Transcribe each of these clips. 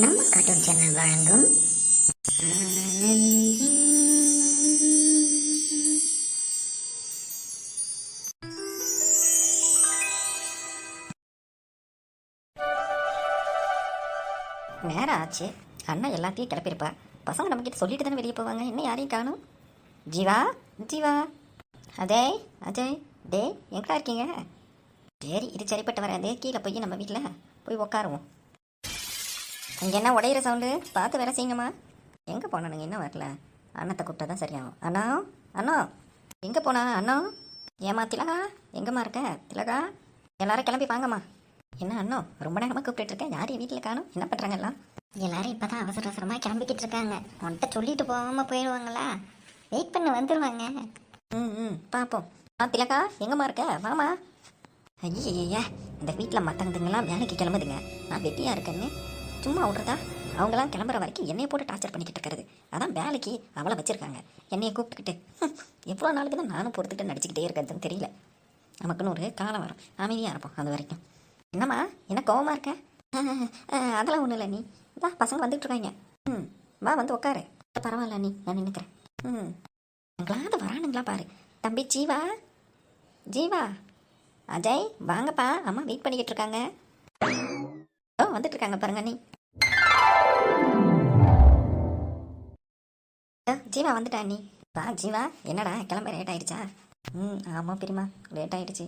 நம்ம cartoon channel வழங்கும் நேரம் ஆச்சு. அண்ணா எல்லாத்தையும் கிளப்பியிருப்பா. பசங்க நம்மக்கிட்ட சொல்லிட்டு தானே வெளியே போவாங்க. இன்னும் யாரையும் காணும். ஜீவா, ஜீவா, அஜய், அஜய், டே எங்கடா இருக்கீங்க? சரி, இது சரிப்பட்டு வராது. கீழே போய் நம்ம வீட்டில் போய் உக்காருவோம். இங்கே என்ன உடையிற சவுண்டு? பார்த்து வேலை செய்யுங்கம்மா. எங்கே போனானுங்க? இன்னும் வரல. அண்ணத்தை கூப்பிட்டா தான் சரியாகும். அண்ணா, அண்ணா, எங்கே போனா அண்ணா? ஏம்மா திலகா, எங்கம்மா இருக்க திலகா? எல்லாரும் கிளம்பி வாங்கம்மா. என்ன அண்ணா ரொம்ப நேரமாக கூப்பிட்டு இருக்கேன், யாரையும் வீட்டில் காணும்? என்ன பண்ணுறாங்க எல்லாம்? எல்லாரும் இப்போ தான் அவசர அவசரமாக கிளம்பிக்கிட்டு இருக்காங்க. உன்கிட்ட சொல்லிட்டு போகாமல் போயிடுவாங்களா? வெயிட் பண்ண வந்துடுவாங்க. ம் பார்ப்போம். திலகா, எங்கம்மா இருக்க? வாமா. ஐயா, இந்த வீட்டில் மற்றவங்கலாம் வேலைக்கு கிளம்புதுங்க. நான் வெட்டியாக இருக்கேன்னு சும்மா விட்றதா? அவங்களாம் கிளம்புற வரைக்கும் என்னையை போட்டு டார்ச்சர் பண்ணிக்கிட்டு இருக்கிறது. அதான் வேலைக்கு அவளை வச்சுருக்காங்க. என்னையை கூப்பிட்டுக்கிட்டு எவ்வளோ நாளுக்கு தான் நானும் பொறுத்துக்கிட்டு நடிச்சுக்கிட்டே இருக்கிறதுன்னு தெரியல. நமக்குன்னு ஒரு காலம் வரும், அமைதியாக இருப்போம் அது வரைக்கும். என்னம்மா, என்ன கோவமாக இருக்க? அதெல்லாம் ஒன்றும் இல்லை. நீ தான் பசங்க வந்துட்டு இருக்காங்க. வா வந்து உட்காரு. பரவாயில்ல நீ, நான் நின்றுக்கிறேன். எங்களாவது வரானுங்களா பாரு. தம்பி ஜீவா, ஜீவா, அஜய் வாங்கப்பா, அம்மா வெயிட் பண்ணிக்கிட்டு இருக்காங்க. வந்துட்டு இருக்காங்க பாருங்க. நீ ஜீவா வந்துட்டா நீ. வா ஜீவா. என்னடா கிளம்ப லேட் ஆயிடுச்சா? ஆமாம் பெரியம்மா, லேட் ஆயிடுச்சு.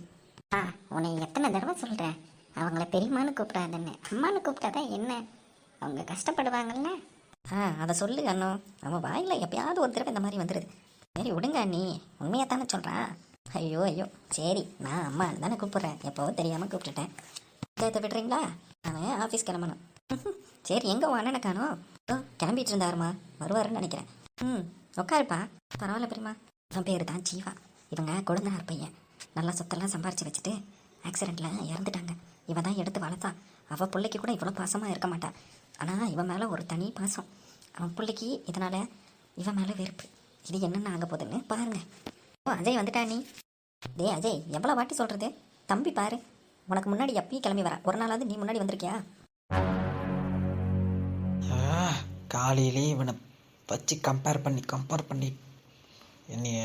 உன்னை எத்தனை தடவை சொல்கிறேன், அவங்கள பெரியம்மான்னு கூப்பிடாதுன்னு. அம்மானு கூப்பிட்டாதான் என்ன, அவங்க கஷ்டப்படுவாங்கல்ல. அதை சொல்லு அண்ணோ. நம்ம வாயில் எப்பயாவது ஒரு தடவை இந்த மாதிரி வந்துடுது. சரி விடுங்க அண்ணி, உண்மையாக தானே சொல்கிறேன். ஐயோ ஐயோ, சரி நான் அம்மான்னு தானே கூப்பிட்றேன், எப்போவோ தெரியாமல் கூப்பிட்டுட்டேன். கேட்ட விடுறீங்களா? அவன் ஆஃபீஸ் கிளம்பணும். சரி, எங்கே உன் அண்ணனை காணோம்? கிளம்பிட்டு இருந்தாருமா, வருவாருன்னு நினைக்கிறேன். உட்காருப்பா. பரவாயில்ல பெரியம்மா. என் பேர் தான் ஜீவா. இவங்க கொழுந்தனார் பையன். நல்லா சொத்தெல்லாம் சம்பாரித்து வச்சுட்டு ஆக்சிடெண்ட்டில் இறந்துட்டாங்க. இவன் தான் எடுத்து வளர்த்தா. அவள் பிள்ளைக்கு கூட இவ்வளோ பாசமாக இருக்க மாட்டா. ஆனால் இவன் மேலே ஒரு தனி பாசம். அவன் பிள்ளைக்கு இதனால் இவன் மேலே வெறுப்பு. இது என்னென்ன ஆக போகுதுன்னு பாருங்க. அஜய் வந்துட்டா நீ. டே அஜய், எவ்வளோ வாட்டி சொல்கிறது? தம்பி பாரு, உனக்கு முன்னாடி எப்பயும் கிளம்பி வர. ஒரு நாளாவது நீ முன்னாடி வந்திருக்கியா? காலையிலே இவனை வச்சு கம்பேர் பண்ணி என்னைய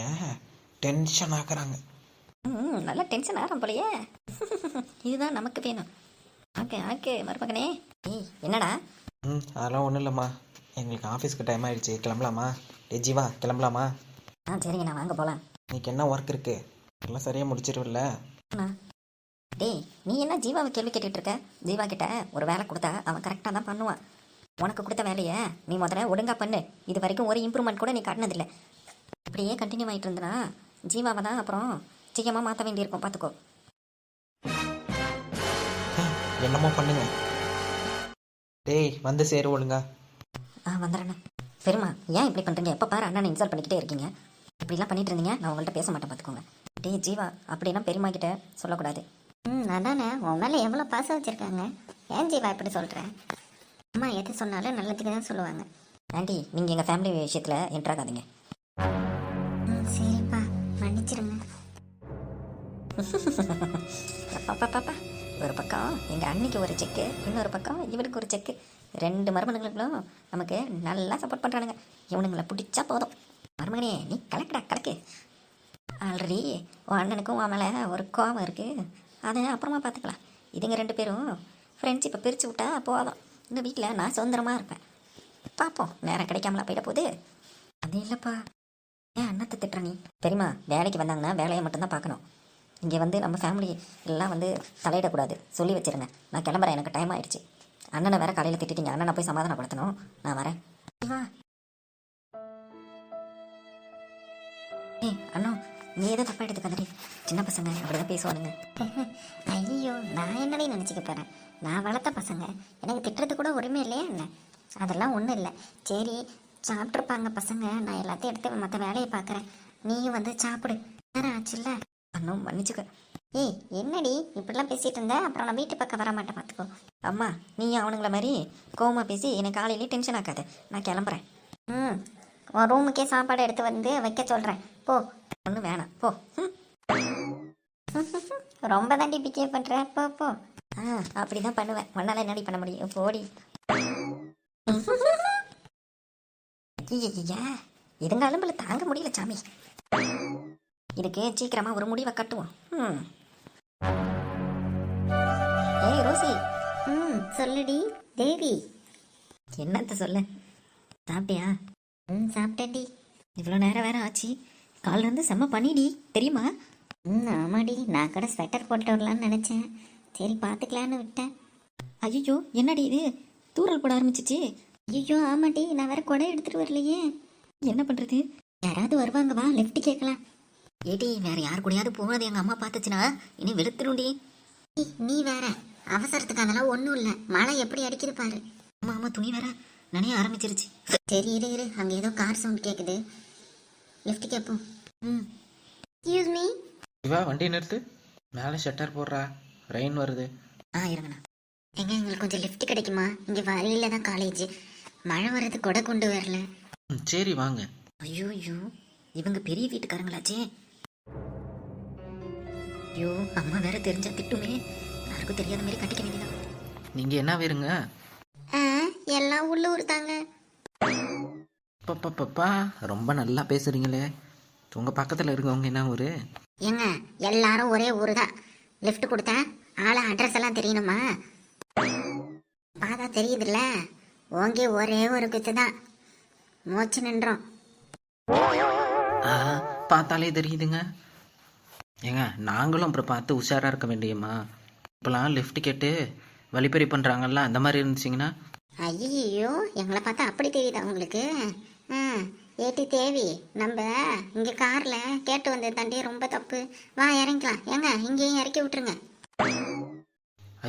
டென்ஷன் ஆக்குறாங்க. நல்லா டென்ஷன் ஆகிறோம் போலையே. இதுதான் நமக்கு வேணும். ஆக்கு மருமகனே. என்னடா? அதெல்லாம் ஒன்றும் இல்லைம்மா, எங்களுக்கு ஆஃபீஸ்க்கு டைம் ஆகிடுச்சு, கிளம்பலாமா? ஜீவா கிளம்பலாமா? சரிங்க, நான் வாங்க போகலாம். இன்னைக்கு என்ன ஒர்க் இருக்கு? எல்லாம் சரியாக முடிச்சிருவில்ல? டேய், நீ என்ன ஜீவாவை கேள்வி கேட்டுட்டு இருக்க? ஜீவா கிட்ட ஒரு வேலை கொடுத்தா அவன் கரெக்டாக தான் பண்ணுவான். உனக்கு கொடுத்த வேலையை நீ முதல்ல ஒழுங்காக பண்ணு. இது வரைக்கும் ஒரு இம்ப்ரூவ்மெண்ட் கூட நீ காட்டினதில்லை. இப்படியே கண்டினியூ ஆகிட்டு இருந்தனா ஜீவாவை தான் அப்புறம் சீக்கிரமாக மாற்ற வேண்டியிருக்கும், பார்த்துக்கோ. என்னமோ பண்ணுங்க. டேய் வந்து சேரு ஒழுங்கா. வந்துடுறேண்ணா. பெருமா, ஏன் இப்படி பண்ணுறீங்க? எப்போ பாரு அண்ணனை இன்சல்ட் பண்ணிக்கிட்டே இருக்கீங்க. இப்படிலாம் பண்ணிட்டு இருந்தீங்க, நான் உங்கள்கிட்ட பேச மாட்டேன், பார்த்துக்கோங்க. டேய் ஜீவா, அப்படிலாம் பெருமா கிட்ட சொல்லக்கூடாது. அதானே, உன் மேலே எவ்வளோ பாசம் வச்சுருக்காங்க. ஏன் ஜீவா இப்படி சொல்கிறேன்? அம்மா எது சொன்னாலும் நல்லதுக்கு தான் சொல்லுவாங்க. ஆண்டி, நீங்கள் எங்கள் ஃபேமிலி விஷயத்தில் என்ட்ராகாதீங்க. சரிப்பா, மன்னிச்சிருங்க. பாப்பா, ஒரு பக்கம் எங்கள் அன்னைக்கு ஒரு செக்கு, இன்னொரு பக்கம் இவனுக்கு ஒரு செக்கு. ரெண்டு மருமனுங்களும் நமக்கு நல்லா சப்போர்ட் பண்ணுறானுங்க. இவனுங்களை பிடிச்சா போதும். மருமகனே நீ கலக்கு. ஆல்ரெடி உன் அண்ணனுக்கும் உன் மேலே ஒரு கோபம் இருக்குது, அதை அப்புறமா பார்த்துக்கலாம். இதுங்க ரெண்டு பேரும் ஃப்ரெண்ட்ஷிப்பை பிரித்து விட்டா போதும். இந்த வீட்டில் நான் சுதந்திரமாக இருப்பேன். பார்ப்போம், நேரம் கிடைக்காமலா போயிட போகுது. அது இல்லைப்பா, ஏன் அண்ணத்தை திட்டுற நீ? பெரியம்மா வேலைக்கு வந்தாங்கன்னா வேலையை மட்டும்தான் பார்க்கணும். இங்கே வந்து நம்ம ஃபேமிலி எல்லாம் வந்து தலையிடக்கூடாது, சொல்லி வச்சுருங்க. நான் கிளம்புறேன், எனக்கு டைம் ஆகிடுச்சு. அண்ணனை வேற காலையில் திட்டிட்டீங்க. அண்ணனை போய் சமாதானப்படுத்தணும், நான் வரேன். அண்ணா, நீ எதை தப்பா எடுத்துக்காதடி. சின்ன பசங்க அப்படிதான் பேசுவானுங்க. ஐயோ, நான் என்னடி நினச்சிக்க போகிறேன்? நான் வளர்த்த பசங்க, எனக்கு திட்டுறது கூட உரிமை இல்லையா என்ன? அதெல்லாம் ஒன்றும் இல்லை. சரி, சாப்பிட்ருப்பாங்க பசங்க, நான் எல்லாத்தையும் எடுத்து மற்ற வேலையை பார்க்குறேன். நீயும் வந்து சாப்பிடு. நேரம் ஆச்சுல்ல? அண்ணன் மன்னிச்சுக்க. என்னடி இப்படிலாம் பேசிகிட்டு இருந்த? அப்புறம் நான் வீட்டு பக்கம் வர மாட்டேன், பார்த்துக்கோ. அம்மா, நீ அவனுங்கள மாதிரி கோவமாக பேசி என்னை காலையிலே டென்ஷன் ஆக்காத. நான் கிளம்புறேன். உன் ரூமுக்கே சாப்பாடு எடுத்து வந்து வைக்க சொல்கிறேன், போ. ஒன்றும் வேணாம், போ. ரொம்ப தாண்டி பிக்கே பண்ணுற, போ. அப்படி தான் பண்ணுவேன். ஒன்றால் என்னடி பண்ண முடியும், போடி. ஐயா இதுங்க அலும்பில் தாங்க முடியல சாமி. இதுக்கு சீக்கிரமா ஒரு முடிவை கட்டுவோம். ஏய் ரோசி. சொல்லுடி தேவி. என்னத்த சொல்ல, சாப்பிட்டியா? சாப்பிட்டேன்டி. இவ்வளோ நேரம் வேற ஆச்சு. காலில் இருந்து செம்ம பண்ணிடி தெரியுமா? ஆமாடி, நான் கூட ஸ்வெட்டர் போட்டு வரலான்னு நினச்சேன். சரி பார்த்துக்கலான்னு விட்டேன். ஐயோ என்னடி இது தூரல் போட ஆரம்பிச்சிச்சு. ஐயோ ஆமாடி, நான் வேற கொடை எடுத்துட்டு வரலையே. என்ன பண்ணுறது? யாராவது வருவாங்க, வா லெஃப்ட் கேட்கலாம். ஏடி வேற யார் கூடயாவது போனது எங்கள் அம்மா பார்த்துச்சுன்னா இனி வெளுத்துருண்டி. நீ வேற அவசரத்துக்கு அதெல்லாம் ஒன்றும் இல்லை. மழை எப்படி அடிக்குது பாரு. ஆமாம் ஆமாம், துணி வேற நனைய ஆரம்பிச்சிருச்சு. சரி இரு அங்கே ஏதோ கார் சவுண்ட் கேட்குது. லெஃப்ட் கேட்போம். Excuse me. ஜீவா வண்டி நிறுத்து. மேலே ஷட்டர் போடுறா, ரெயின் வருது. இருங்கண்ணா. எங்களுக்கு கொஞ்சம் லிஃப்ட் கிடைக்குமா? இங்கே வழியில தான் காலேஜ். மழை வர்றது கொடை கொண்டு வரல. சரி வாங்க. ஐயோ ஐயோ இவங்க பெரிய வீட்டுக்காரங்களாச்சே. ஐயோ அம்மா வேற தெரிஞ்சா திட்டுமே. யாருக்கும் தெரியாத மாதிரி கட்டிக்க வேண்டியதான். நீங்கள் என்ன வேறுங்க? எல்லாம் உள்ளூர் தாங்க. பப்பா ரொம்ப நல்லா பேசுகிறீங்களே. உங்கள் பக்கத்தில் இருக்கவங்க என்ன ஊர்? ஏங்க எல்லாரும் ஒரே ஊரு தான். லிஃப்ட் கொடுத்தா ஆளை அட்ரஸ் எல்லாம் தெரியணுமா? பார்த்தா தெரியுதுல்ல. ஓங்கி ஒரே ஒரு குத்து தான் மூச்சு நின்றோம். பார்த்தாலே தெரியுதுங்க. ஏங்க நாங்களும் அப்புறம் பார்த்து உஷாராக இருக்க வேண்டியம்மா. இப்போலாம் லிஃப்ட் கேட்டு வழிப்பறி பண்ணுறாங்கல்ல, அந்த மாதிரி இருந்துச்சிங்கன்னா. ஐயோ எங்களை பார்த்தா அப்படி தெரியுதா உங்களுக்கு? ஏட்டி தேவி, நம்ம இங்கே காரில் கேட்டு வந்தது தாண்டி ரொம்ப தப்பு. வா இறங்கிக்கலாம். ஏங்க இங்கேயும் இறக்கி விட்டுருங்க.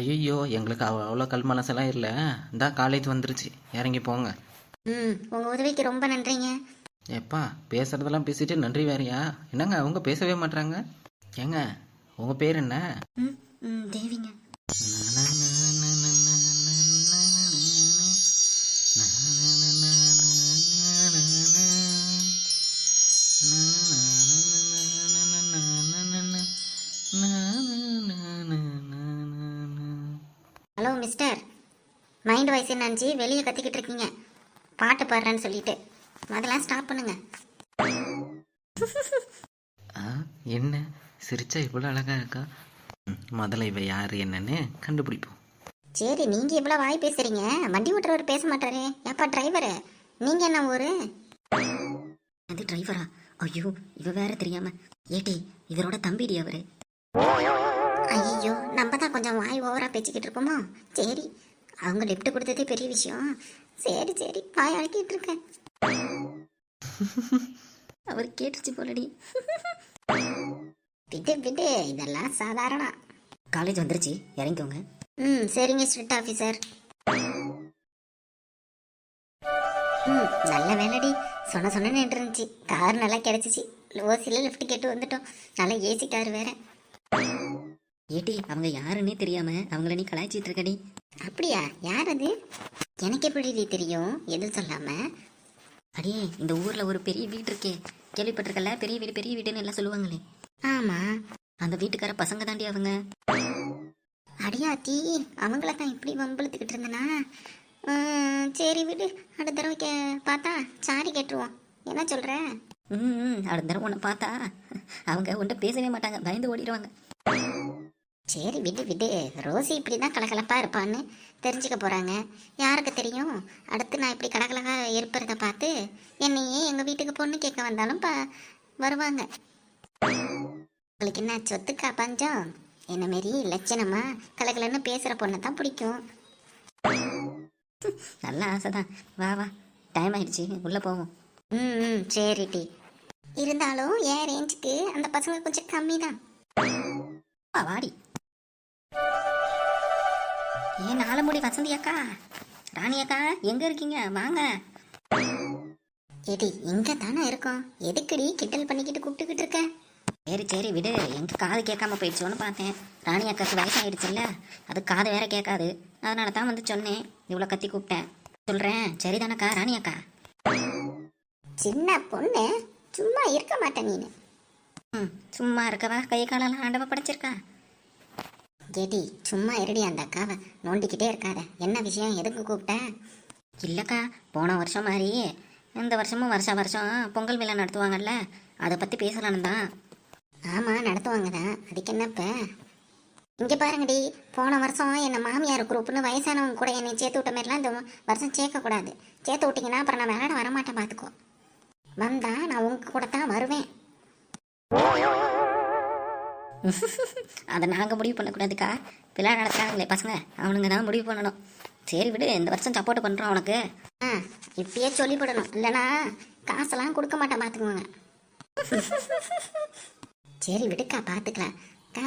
ஐயோ எங்களுக்கு அவ்வளோ கல் மனசெல்லாம் இல்லை. இந்த காலேஜ் வந்துருச்சு, இறங்கி போங்க. உங்கள் உதவிக்கு ரொம்ப நன்றிங்க. எப்பா பேசுகிறதெல்லாம் பேசிட்டு நன்றி வேறையா? என்னங்க அவங்க பேசவே மாட்றாங்க. ஏங்க உங்கள் பேர் என்ன? தேவிங்க. ஹலோ மிஸ்டர், மைண்ட் வாய்ஸ் நினச்சி வெளியே கத்திக்கிட்டு இருக்கீங்க பாட்டு பாடுறேன்னு சொல்லிட்டு. அதெல்லாம் ஸ்டாப் பண்ணுங்க. என்ன சிரிச்சா இவ்வளோ அழகா இருக்கா? முதல்ல இவ யார் என்னன்னு கண்டுபிடிப்போம். சரி நீங்கள் இவ்வளோ வாய் பேசுறீங்க, வண்டி ஓட்டுறவர் பேச மாட்டாரு. எப்பா டிரைவரு, நீங்கள் என்ன ஊரு? அது டிரைவரா? ஐயோ இவ வேற தெரியாம. ஏடி இவரோட தம்பிடி அவரு. ஐயோ நம்ம தான் கொஞ்சம் வாய் ஓவரா பேசிக்கிட்டு இருப்போமோ. சரி அவங்க லிஃப்ட் கொடுத்ததே பெரிய விஷயம். சரி சரி வாய் அழக்கிட்டு இருக்கேன். அவர் கேட்டுச்சு போலடி. விடு விடு, இதெல்லாம் சாதாரணம். காலேஜ் வந்துருச்சு, இறங்கிக்கோங்க. சரிங்க ஸ்ட்ரிக்ட் ஆஃபீஸர். நல்ல வேலைடி. சொன்ன நின்று இருந்துச்சு. கார் நல்லா கிடைச்சிச்சு. ஓசியில் லிஃப்ட் கேட்டு வந்துட்டோம். நல்லா ஏசி கார் வேற. ஏடி அவங்க யாருன்னே தெரியாம அவங்கள நீ கலாய்ச்சிட்டு இருக்கடி. அப்படியா? யார் அது? எனக்கு எப்படி தெரியும் எதுவும் சொல்லாம? அடியே இந்த ஊர்ல ஒரு பெரிய வீடு இருக்கே, கேள்விப்பட்டிருக்கல? பெரிய வீடு பெரிய வீடுன்னு எல்லாம் சொல்லுவாங்களே. ஆமா, அந்த வீட்டுக்கார பசங்க தாண்டி அவங்க. அடியாத்தி, அவங்கள தான் இப்படி வம்பளுத்துக்கிட்டு இருந்தனா. சரி விடு, அடுத்த தடவை பார்த்தா சாரி கேட்டுருவோம். என்ன சொல்ற? அடுத்த தடவை உன்னை பார்த்தா அவங்க உன்ட்ட பேசவே மாட்டாங்க, பயந்து ஓடிடுவாங்க. சரி விடு விடு, ரோசி இப்படி தான் கலகலப்பாக இருப்பான்னு தெரிஞ்சுக்க போகிறாங்க. யாருக்கு தெரியும், அடுத்து நான் இப்படி கலகலகா இருப்பதை பார்த்து என்னையே எங்கள் வீட்டுக்கு பொண்ணு கேட்க வந்தாலும் வருவாங்க. உங்களுக்கு என்ன சொத்துக்கா பஞ்சம்? என்ன மாரி லட்சணமா கலகலன்னு பேசுகிற பொண்ணை தான் பிடிக்கும். நல்ல ஆசைதான். வா வா, டைம் ஆயிடுச்சு, உள்ளே போவோம். சரி டி. இருந்தாலும் என் ரேஞ்சுக்கு அந்த பசங்க கொஞ்சம் கம்மி தான். வாடி. ஏன் நாலமுடி வசந்தி அக்கா, ராணி அக்கா எங்க இருக்கீங்க? வாங்க. ஏடி இங்க தானே இருக்கோம், எதுக்குடி கிண்டல் பண்ணிக்கிட்டு கூப்பிட்டுக்கிட்டு இருக்க? சரி சரி விடு, எங்க காது கேட்காம போயிடுச்சோன்னு பார்த்தேன். ராணி அக்காக்கு வயசாயிடுச்சுல்ல, அது காது வேற கேட்காது, அதனால தான் வந்து சொன்னேன். இவ்வளோ கத்தி கூப்பிட்டேன். சொல்றேன் சரிதானக்கா ராணி அக்கா? சின்ன பொண்ணு சும்மா இருக்க மாட்டேன் நீனு. சும்மா இருக்கவா கை காலெல்லாம் ஆண்டவ படைச்சிருக்கா. ஏடி சும்மா இருடி, அந்த அக்காவை நோண்டிக்கிட்டே இருக்காத. என்ன விஷயம், எதுக்கு கூப்பிட்ட? இல்லைக்கா, போன வருஷம் மாதிரி இந்த வருஷமும் வருஷம் பொங்கல் விழா நடத்துவாங்கல்ல, அதை பற்றி பேசலான்னு தான். ஆமாம் நடத்துவாங்க தான், அதுக்கு என்னப்ப. இங்கே பாருங்கடி, போன வருஷம் என்னை மாமியார் குரூப்னு வயசானவங்க கூட என்னை சேர்த்து விட்ட மாதிரிலாம் இந்த வருஷம் சேர்க்கக்கூடாது. சேர்த்து விட்டிங்கன்னா அப்புறம் நான் விளையாட வரமாட்டேன், பார்த்துக்கோ. வந்தா நான் உங்க கூட தான் வருவேன். அதை நாங்கள் முடிவு பண்ணக்கூடாதுக்கா, விழா நடத்துகிறாங்களே பசங்க, அவனுங்க தான் முடிவு பண்ணணும். சரி விடு, இந்த வருஷம் சப்போர்ட் பண்ணுறோம் அவனுக்கு. ஆ, இப்பயே சொல்லிவிடணும், இல்லைனா காசெல்லாம் கொடுக்க மாட்டேன், பார்த்துக்கோங்க. சரி விடுக்கா, பார்த்துக்கலாம். அக்கா,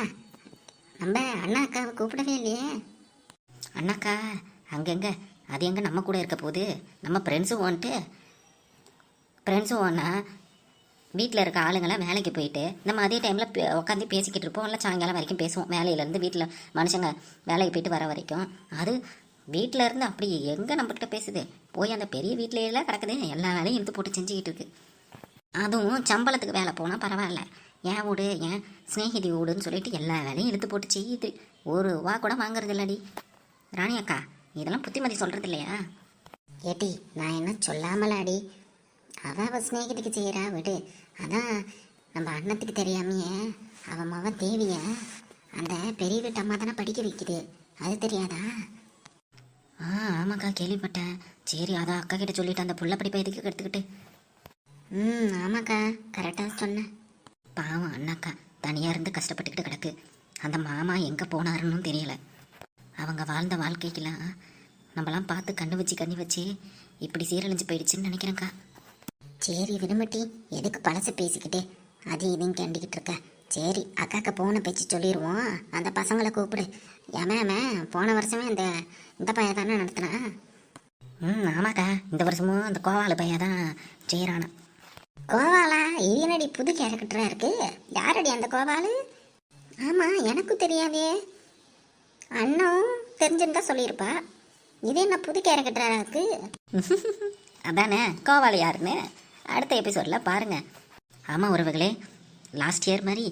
நம்ம அண்ணா அக்காவை கூப்பிடவே இல்லையே. அண்ணாக்கா அங்கெங்க, அது எங்கே நம்ம கூட இருக்க போகுது. நம்ம ஃப்ரெண்ட்ஸும் ஒன்றா வீட்டில் இருக்க ஆளுங்களாம் வேலைக்கு போயிட்டு நம்ம அதே டைமில் உட்காந்து பேசிக்கிட்டு இருப்போம். இல்லை சாயங்காலம் வரைக்கும் பேசுவோம், வேலையிலேருந்து வீட்டில் மனுஷங்க வேலைக்கு போயிட்டு வர வரைக்கும். அது வீட்டில் இருந்து அப்படி எங்கே நம்மகிட்ட பேசுது, போய் அந்த பெரிய வீட்டிலேயெல்லாம் கிடக்குது, எல்லா வேலையும் இழுத்து போட்டு செஞ்சுக்கிட்டு இருக்கு. அதுவும் சம்பளத்துக்கு வேலை போனால் பரவாயில்ல, என் வீடு என் ஸ்நேகிதி வீடுன்னு சொல்லிட்டு எல்லா வேலையும் இழுத்து போட்டு செய்யுது. ஒரு ரூபா கூட வாங்குறது இல்லடி. ராணி அக்கா, இதெல்லாம் புத்திமதி சொல்கிறது இல்லையா? ஏட்டி, நான் என்ன சொல்லாமலாடி, அவள் ஸ்நேகிதிக்கு செய்கிறா, விடு. அதான் நம்ம அண்ணத்துக்கு தெரியாமையே அவன் மகன் தேவிய அந்த பெரிய வீட்டு அம்மா தானே படிக்க வைக்குது, அது தெரியாதா? ஆமாக்கா, கேள்விப்பட்டேன். சரி, அதான் அக்கா கிட்ட சொல்லிட்டு அந்த புள்ள படிப்பை எதுக்கு எடுத்துக்கிட்டு. ஆமாக்கா, கரெக்டாக சொன்னேன். பாவம் அண்ணாக்கா தனியாக இருந்து கஷ்டப்பட்டுக்கிட்டு கிடக்கு. அந்த மாமா எங்கே போனாருன்னு தெரியல. அவங்க வாழ்ந்த வாழ்க்கைக்கெல்லாம் நம்மளாம் பார்த்து கண்ணு வச்சு இப்படி சீரழிஞ்சு போயிடுச்சுன்னு நினைக்கிறேங்க்கா. சரி விடுமட்டி, எதுக்கு பழச பேசிக்கிட்டு அது இதுன்னு கேண்டிக்கிட்டு இருக்க. சரி, அக்காக்க போன பேச்சு சொல்லிடுவோம், அந்த பசங்களை கூப்பிடு. ஏன் போன வருஷமே இந்த பையன் தானே நடத்துனான். ஆமாக்கா, இந்த வருஷமும் அந்த கோவால பையன் தான் செய்கிறானா. கோவாலா? இது என்னடி புது கேரக்டராக இருக்கு? யாரடி அந்த கோவாலு? ஆமாம், எனக்கும் தெரியாதே. அண்ணன் தெரிஞ்சிருந்தா சொல்லியிருப்பா. இது என்ன புது கேரக்டராக இருக்கு? அதானே கோவால யாருன்னு அடுத்த எபிசோடில் பாருங்கள். ஆமாம் உறவுகளே, லாஸ்ட் இயர் மாதிரி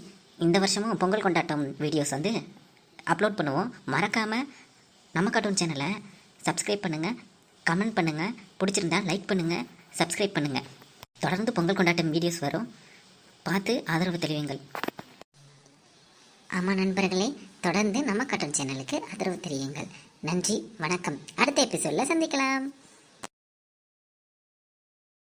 இந்த வருஷமும் பொங்கல் கொண்டாட்டம் வீடியோஸ் வந்து அப்லோட் பண்ணுவோம். மறக்காமல் நம்ம கார்ட்டூன் சேனலை சப்ஸ்கிரைப் பண்ணுங்கள், கமெண்ட் பண்ணுங்கள், பிடிச்சிருந்தா லைக் பண்ணுங்கள், சப்ஸ்கிரைப் பண்ணுங்கள். தொடர்ந்து பொங்கல் கொண்டாட்டம் வீடியோஸ் வரும், பார்த்து ஆதரவு தெரிவிங்கள். ஆமாம் நண்பர்களே, தொடர்ந்து நம்ம கார்ட்டூன் சேனலுக்கு ஆதரவு தெரியுங்கள். நன்றி, வணக்கம். அடுத்த எபிசோடில் சந்திக்கலாம்.